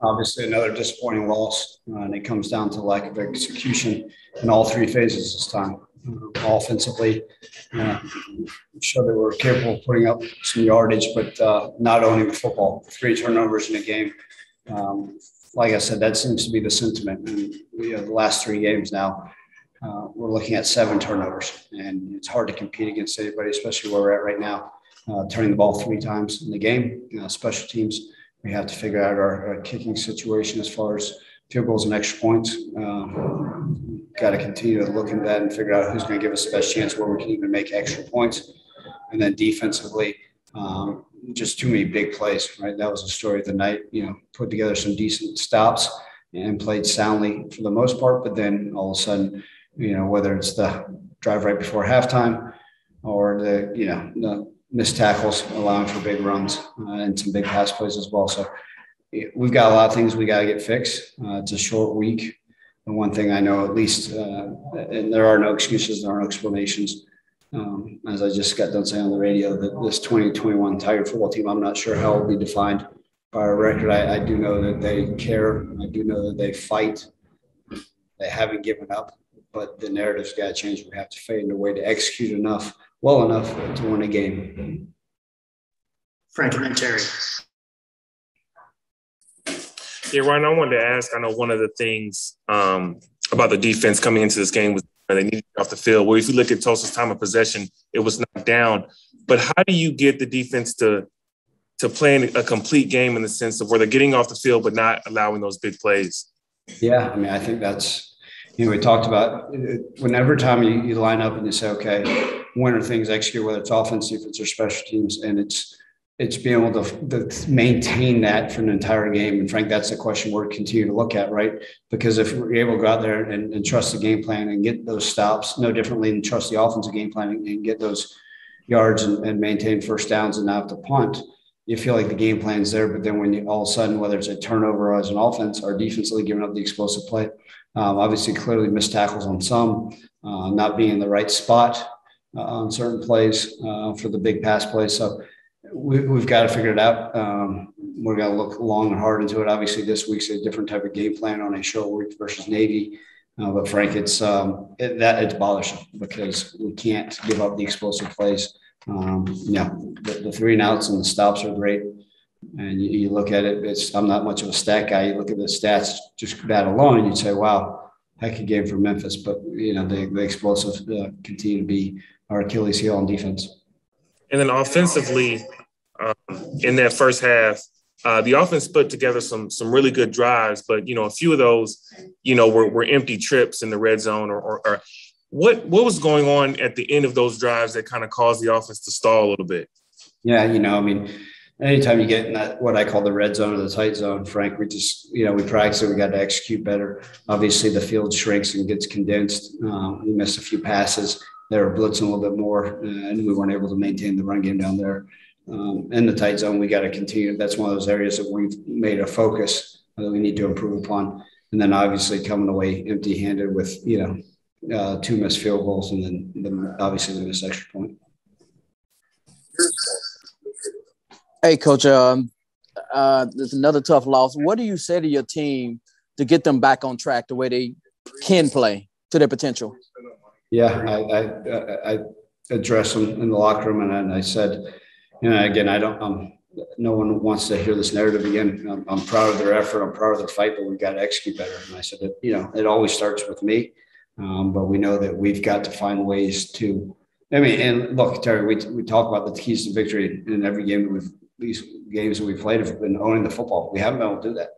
Obviously, another disappointing loss, and it comes down to lack of execution in all three phases this time. Offensively, I'm sure they were capable of putting up some yardage, but not owning the football. 3 turnovers in a game. Like I said, that seems to be the sentiment. And the last 3 games now, we're looking at 7 turnovers, and it's hard to compete against anybody, especially where we're at right now. Turning the ball 3 times in the game, special teams. We have to figure out our kicking situation as far as field goals and extra points. Got to continue to look into that and figure out who's going to give us the best chance where we can even make extra points. And then defensively, just too many big plays, right? That was the story of the night. Put together some decent stops and played soundly for the most part. But then all of a sudden, whether it's the drive right before halftime or the missed tackles, allowing for big runs and some big pass plays as well. So we've got a lot of things we got to get fixed. It's a short week. And one thing I know, at least, and there are no excuses, there are no explanations. As I just got done saying on the radio, that this 2021 Tiger football team, I'm not sure how it will be defined by a record. I do know that they care. I do know that they fight. They haven't given up, but the narrative's got to change. We have to find a way to execute well enough to win a game. Frank and then Terry. Yeah, Ryan, I wanted to ask, I know one of the things about the defense coming into this game was they needed to get off the field. Well, if you look at Tulsa's time of possession, it was knocked down. But how do you get the defense to play a complete game in the sense of where they're getting off the field but not allowing those big plays? Yeah, I think that's, we talked about whenever time you line up and you say, okay, when are things executed, whether it's offense, defense, or special teams, and it's being able to maintain that for an entire game. And Frank, that's the question we're continuing to look at, right? Because if we're able to go out there and trust the game plan and get those stops, no differently than trust the offensive game plan and get those yards and maintain first downs and not have to punt, you feel like the game plan's there. But then when you all of a sudden, whether it's a turnover or as an offense or defensively giving up the explosive play, obviously clearly missed tackles on some, not being in the right spot on certain plays for the big pass plays. So we've got to figure it out. We're going to look long and hard into it. Obviously, this week's a different type of game plan on a short week versus Navy. But Frank, it's bothersome because we can't give up the explosive plays. The 3 and outs and the stops are great. And you look at it, I'm not much of a stat guy. You look at the stats, just that alone, and you'd say, wow, heck of a game for Memphis. But, the explosives continue to be our Achilles heel on defense. And then offensively, in that first half, the offense put together some really good drives, but a few of those, were empty trips in the red zone. Or what was going on at the end of those drives that kind of caused the offense to stall a little bit? Yeah, anytime you get in that what I call the red zone or the tight zone, Frank, we just we practice it. We got to execute better. Obviously, the field shrinks and gets condensed. We missed a few passes. They were blitzing a little bit more, and we weren't able to maintain the run game down there. In the tight zone, we got to continue. That's one of those areas that we've made a focus that we need to improve upon. And then obviously coming away empty-handed with, 2 missed field goals and then obviously the missed extra point. Hey, Coach, there's another tough loss. What do you say to your team to get them back on track the way they can play to their potential? Yeah, I addressed them in the locker room, and I said, again, no one wants to hear this narrative again. I'm proud of their effort. I'm proud of their fight, but we've got to execute better. And I said that, it always starts with me, but we know that we've got to find ways to. And look, Terry, we talk about the keys to victory in every game these games that we played have been owning the football. We haven't been able to do that.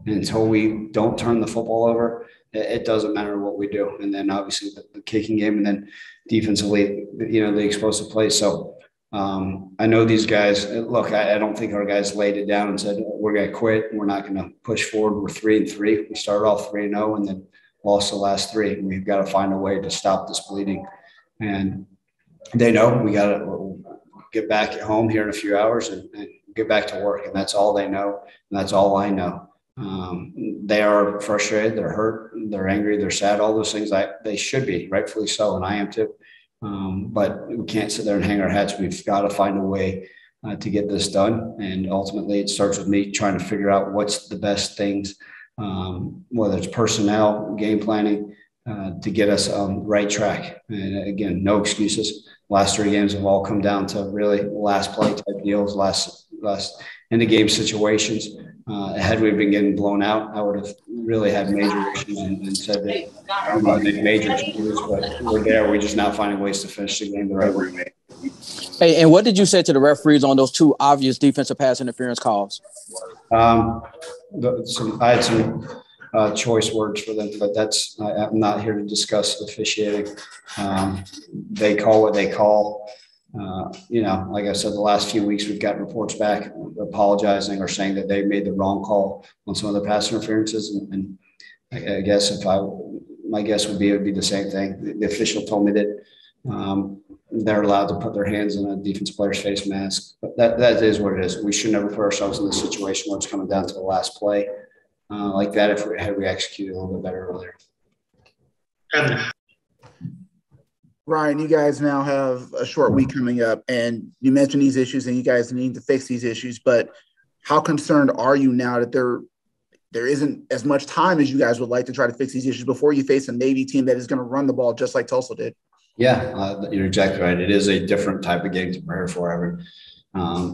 And until we don't turn the football over, it doesn't matter what we do. And then obviously the kicking game, and then defensively, the explosive plays. So I know these guys, look, I don't think our guys laid it down and said, we're going to quit. We're not going to push forward. We're 3-3. We started off 3-0 and then lost the last 3. We've got to find a way to stop this bleeding. And they know we got to get back at home here in a few hours and get back to work. And that's all they know. And that's all I know. They are frustrated, they're hurt, they're angry, they're sad, all those things they should be, rightfully so, and I am too. But we can't sit there and hang our hats. We've got to find a way to get this done. And ultimately, it starts with me trying to figure out what's the best things, whether it's personnel, game planning, to get us on the right track. And again, no excuses. Last 3 games have all come down to really last play type deals, last end of game situations. Had we been getting blown out, I would have really had major issues and said that I'm going to make major changes, but we're there. We're just not finding ways to finish the game the right way. Hey, and what did you say to the referees on those 2 obvious defensive pass interference calls? I had some choice words for them, but I'm not here to discuss officiating. They call what they call. Like I said, the last few weeks we've got reports back apologizing or saying that they made the wrong call on some of the pass interferences, and I guess my guess would be it would be the same thing. The official told me that they're allowed to put their hands in a defense player's face mask, but that is what it is. We should never put ourselves in this situation where it's coming down to the last play like that. If we executed a little bit better earlier. Ryan, you guys now have a short week coming up, and you mentioned these issues and you guys need to fix these issues, but how concerned are you now that there isn't as much time as you guys would like to try to fix these issues before you face a Navy team that is going to run the ball just like Tulsa did? Yeah, you're exactly right. It is a different type of game to prepare for, Evan.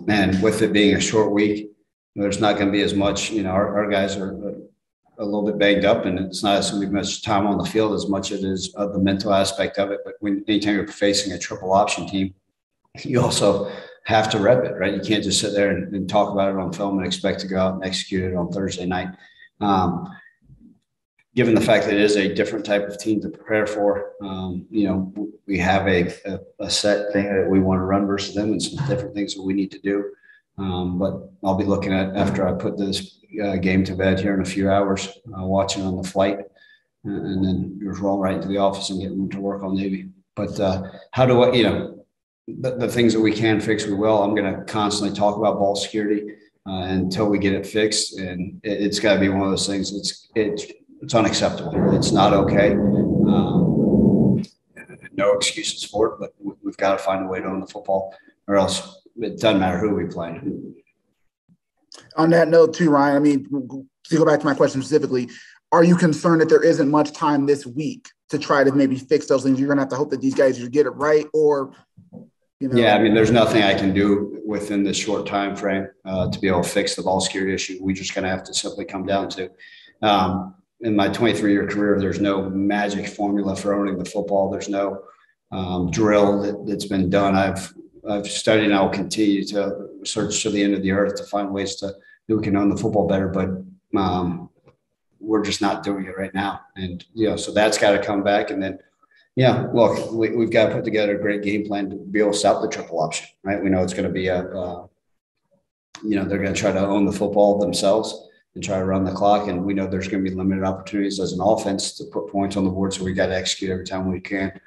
And with it being a short week, there's not going to be as much, our guys are a little bit banged up, and it's not as much time on the field as much as it is the mental aspect of it. But anytime you're facing a triple option team, you also have to rep it, right? You can't just sit there and talk about it on film and expect to go out and execute it on Thursday night. Given the fact that it is a different type of team to prepare for, we have a set thing that we want to run versus them and some different things that we need to do. But I'll be looking at, after I put this game to bed here in a few hours, watching on the flight, and then just roll right into the office and get to work on Navy. But how do I, the things that we can fix, we will. I'm going to constantly talk about ball security until we get it fixed. And it's got to be one of those things. It's unacceptable. It's not okay. No excuses for it, but we've got to find a way to own the football, or else it doesn't matter who we play. On that note too, Ryan, to go back to my question specifically, are you concerned that there isn't much time this week to try to maybe fix those things? You're going to have to hope that these guys get it right, or, Yeah, there's nothing I can do within this short time frame to be able to fix the ball security issue. We're just going to have to simply come down to in my 23-year career, there's no magic formula for owning the football. There's no drill that's been done. I've studied, and I will continue to search to the end of the earth to find ways that we can own the football better. But we're just not doing it right now. And, so that's got to come back. And then, look, we've got to put together a great game plan to be able to stop the triple option, right? We know it's going to be they're going to try to own the football themselves and try to run the clock. And we know there's going to be limited opportunities as an offense to put points on the board. So we got to execute every time we can.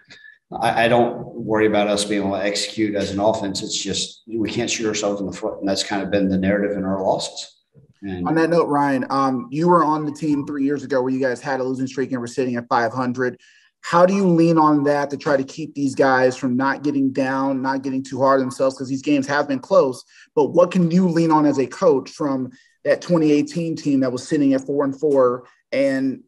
I don't worry about us being able to execute as an offense. It's just we can't shoot ourselves in the foot, and that's kind of been the narrative in our losses. And on that note, Ryan, you were on the team 3 years ago where you guys had a losing streak and were sitting at 500. How do you lean on that to try to keep these guys from not getting down, not getting too hard on themselves, because these games have been close? But what can you lean on as a coach from that 2018 team that was sitting at 4-4 and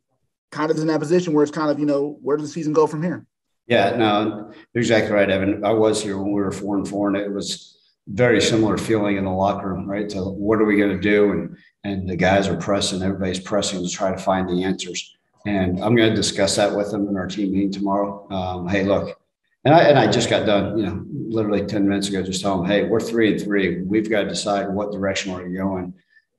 kind of in that position where it's kind of, where does the season go from here? Yeah, no, you're exactly right, Evan. I was here when we were 4-4, and it was very similar feeling in the locker room, right? To what are we going to do? And the guys are pressing, everybody's pressing to try to find the answers. And I'm going to discuss that with them in our team meeting tomorrow. Hey, look, and I just got done, literally 10 minutes ago, just telling them, hey, we're 3-3. We've got to decide what direction we're going.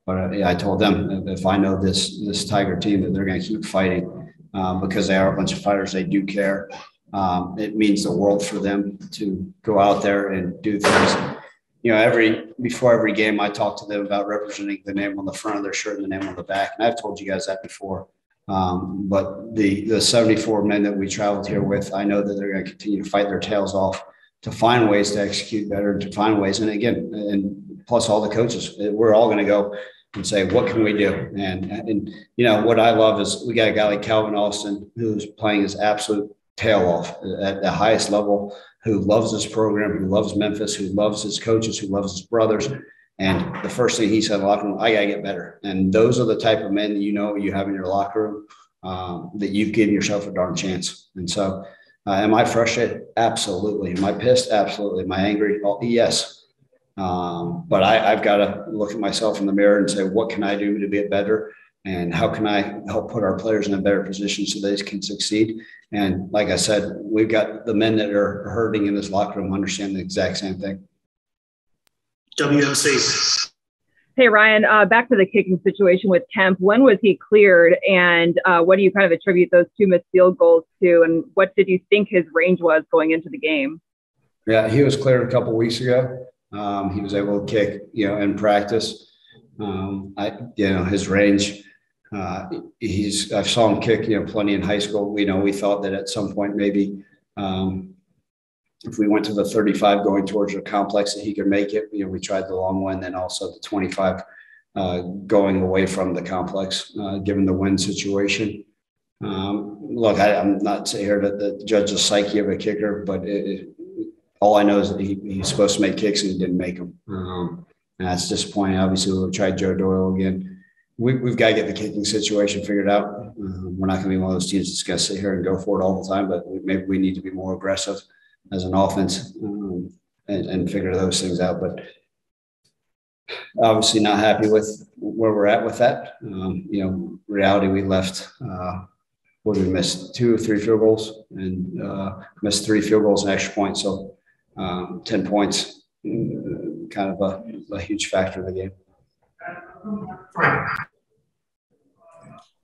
But I told them, if I know this Tiger team, that they're going to keep fighting because they are a bunch of fighters. They do care. It means the world for them to go out there and do things. Before every game, I talk to them about representing the name on the front of their shirt and the name on the back. And I've told you guys that before. But the 74 men that we traveled here with, I know that they're going to continue to fight their tails off to find ways to execute better, to find ways. And again, and plus all the coaches, we're all going to go and say, what can we do? And what I love is we got a guy like Calvin Austin who's playing his absolute tail off at the highest level, who loves this program, who loves Memphis, who loves his coaches, who loves his brothers. And the first thing he said in the locker room, I got to get better. And those are the type of men that you have in your locker room, that you've given yourself a darn chance. And so, am I frustrated? Absolutely. Am I pissed? Absolutely. Am I angry? Oh, yes. But I've got to look at myself in the mirror and say, what can I do to get better? And how can I help put our players in a better position so they can succeed? And like I said, we've got the men that are hurting in this locker room understand the exact same thing. WMC. Hey, Ryan, back to the kicking situation with Kemp. When was he cleared, and what do you kind of attribute those 2 missed field goals to, and what did you think his range was going into the game? Yeah, he was cleared a couple of weeks ago. He was able to kick, in practice. His range, I saw him kick, plenty in high school. We thought that at some point maybe if we went to the 35 going towards the complex that he could make it. We tried the long one, then also the 25 going away from the complex, given the wind situation. Look, I'm not here to judge the psyche of a kicker, but all I know is that he's supposed to make kicks and he didn't make them. And that's disappointing. Obviously, we'll try Joe Doyle again. We've got to get the kicking situation figured out. We're not going to be one of those teams that's going to sit here and go for it all the time, but maybe we need to be more aggressive as an offense and figure those things out. But obviously not happy with where we're at with that. Reality, we left what did we miss? 2 or 3 field goals and missed 3 field goals and extra points. So 10 points, kind of a huge factor in the game.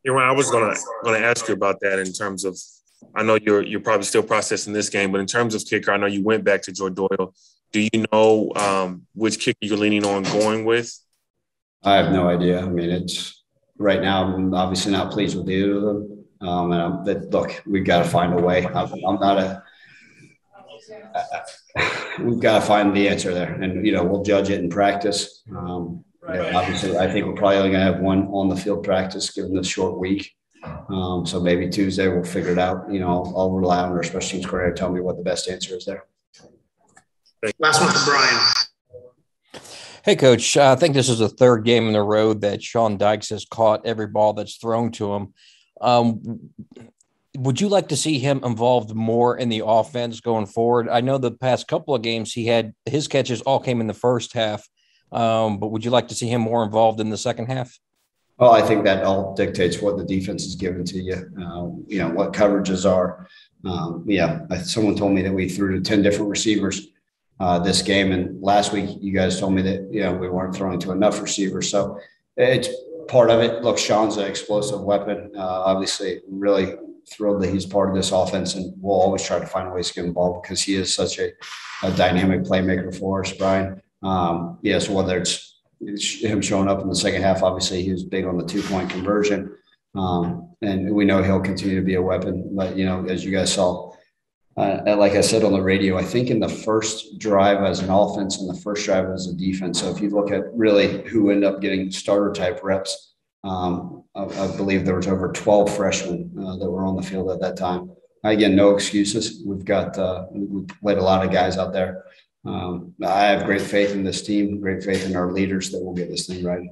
I was gonna ask you about that in terms of, I know you're probably still processing this game, but in terms of kicker, I know you went back to Joe Doyle. Do you know which kicker you're leaning on going with? I have no idea. I mean, it's right now. I'm obviously not pleased with either of them. Look, we've got to find a way. We've got to find the answer there, and we'll judge it in practice. Obviously, I think we're probably only going to have one on the field practice given the short week. So maybe Tuesday we'll figure it out. I'll rely on our special teams coordinator to tell me what the best answer is there. Last one for Brian. Hey, Coach. I think this is the 3rd game in a row that Sean Dykes has caught every ball that's thrown to him. Would you like to see him involved more in the offense going forward? I know the past couple of games his catches all came in the first half, but would you like to see him more involved in the second half? Well, I think that all dictates what the defense is giving to you. What coverages are. Someone told me that we threw to 10 different receivers this game, and last week you guys told me that we weren't throwing to enough receivers. So it's part of it. Look, Sean's an explosive weapon. Obviously, really thrilled that he's part of this offense, and we'll always try to find ways to get involved because he is such a dynamic playmaker for us, Brian. So whether it's him showing up in the second half, obviously he was big on the 2-point conversion. And we know he'll continue to be a weapon. But, as you guys saw, like I said on the radio, I think in the first drive as an offense and the first drive as a defense. So if you look at really who ended up getting starter type reps, I believe there was over 12 freshmen that were on the field at that time. Again, no excuses. We've played a lot of guys out there. I have great faith in this team, great faith in our leaders that we'll get this thing right.